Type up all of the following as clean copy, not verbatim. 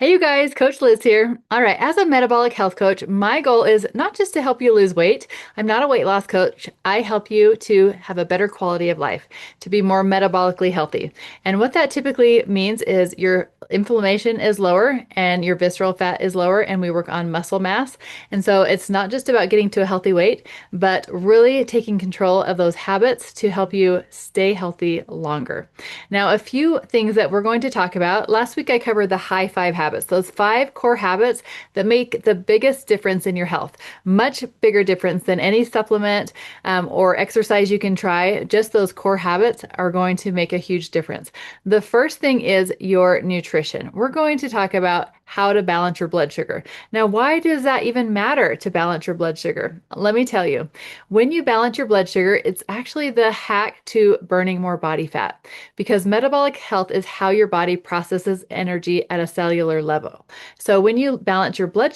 Hey, you guys, Coach Liz here. All right, as a metabolic health coach, my goal is not just to help you lose weight. I'm not a weight loss coach. I help you to have a better quality of life, to be more metabolically healthy. And what that typically means is your inflammation is lower and your visceral fat is lower, and we work on muscle mass. And so it's not just about getting to a healthy weight, but really taking control of those habits to help you stay healthy longer. Now, a few things that we're going to talk about. Last week, I covered the high five habits, those 5 core habits that make the biggest difference in your health, much bigger difference than any supplement or exercise you can try. Just those core habits are going to make a huge difference. The first thing is your nutrition. We're going to talk about how to balance your blood sugar. Now, why does that even matter to balance your blood sugar? Let me tell you. When you balance your blood sugar, it's actually the hack to burning more body fat because metabolic health is how your body processes energy at a cellular level. So when you balance your body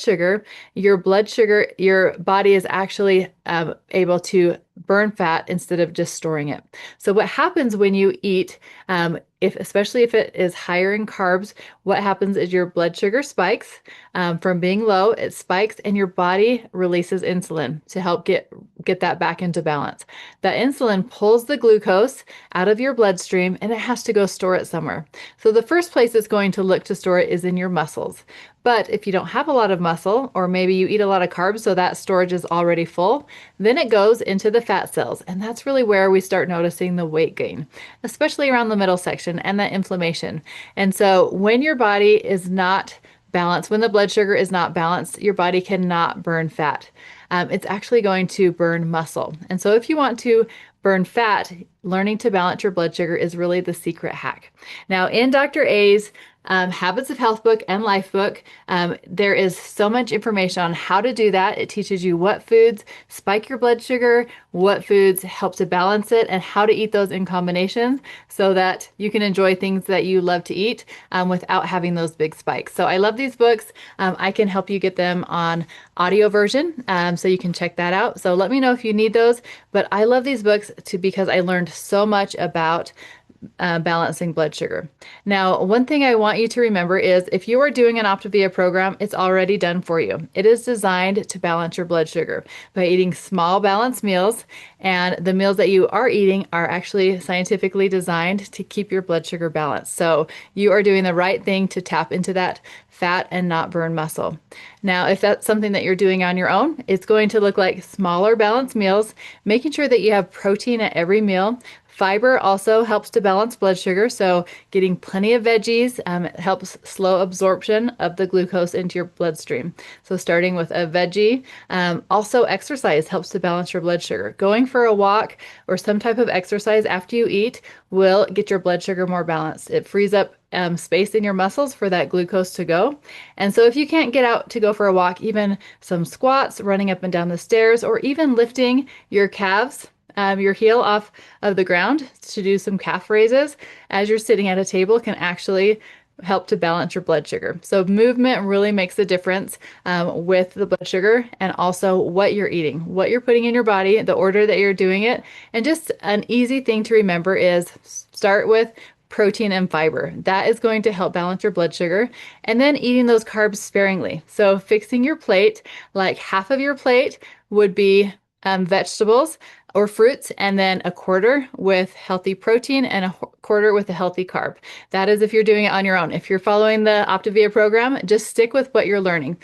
is actually able to burn fat instead of just storing it. So what happens when you eat, especially if it is higher in carbs, what happens is your blood sugar spikes from being low. It spikes, and your body releases insulin to help get that back into balance. That insulin pulls the glucose out of your bloodstream, and it has to go store it somewhere. So the first place it's going to look to store it is in your muscles. But if you don't have a lot of muscle, or maybe you eat a lot of carbs, so that storage is already full, then it goes into the fat cells. And that's really where we start noticing the weight gain, especially around the middle section and that inflammation. And so when your body is not balanced, when the blood sugar is not balanced, your body cannot burn fat. It's actually going to burn muscle. And so if you want to burn fat, learning to balance your blood sugar is really the secret hack. Now, in Dr. A's Habits of Health book and Life book, there is so much information on how to do that. It teaches you what foods spike your blood sugar, what foods help to balance it, and how to eat those in combination so that you can enjoy things that you love to eat without having those big spikes. So I love these books. I can help you get them on audio version, so you can check that out. So let me know if you need those. But I love these books because I learned so much about balancing blood sugar. Now, one thing I want you to remember is if you are doing an Optavia program, it's already done for you. It is designed to balance your blood sugar by eating small balanced meals, and the meals that you are eating are actually scientifically designed to keep your blood sugar balanced. So you are doing the right thing to tap into that fat and not burn muscle. Now, if that's something that you're doing on your own, it's going to look like smaller balanced meals, making sure that you have protein at every meal. Fiber also helps to balance blood sugar, so getting plenty of veggies helps slow absorption of the glucose into your bloodstream. So starting with a veggie. Also, exercise helps to balance your blood sugar. Going for a walk or some type of exercise after you eat will get your blood sugar more balanced. It frees up space in your muscles for that glucose to go. And so if you can't get out to go for a walk, even some squats, running up and down the stairs, or even lifting your calves, your heel off of the ground to do some calf raises as you're sitting at a table can actually help to balance your blood sugar. So movement really makes a difference with the blood sugar, and also what you're eating, what you're putting in your body, the order that you're doing it. And just an easy thing to remember is start with protein and fiber. That is going to help balance your blood sugar. And then eating those carbs sparingly. So fixing your plate, like half of your plate would be vegetables or fruits, and then a quarter with healthy protein and a quarter with a healthy carb. That is if you're doing it on your own. If you're following the Optavia program, just stick with what you're learning.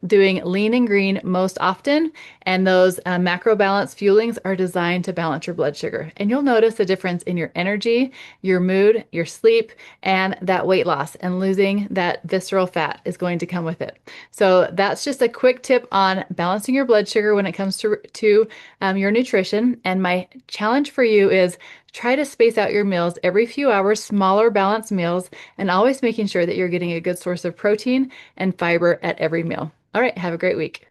Doing lean and green most often, and those macro balance fuelings are designed to balance your blood sugar. And you'll notice a difference in your energy, your mood, your sleep, and that weight loss, and losing that visceral fat is going to come with it. So that's just a quick tip on balancing your blood sugar when it comes to your nutrition. And my challenge for you is try to space out your meals every few hours, smaller balanced meals, and always making sure that you're getting a good source of protein and fiber at every meal. All right, have a great week.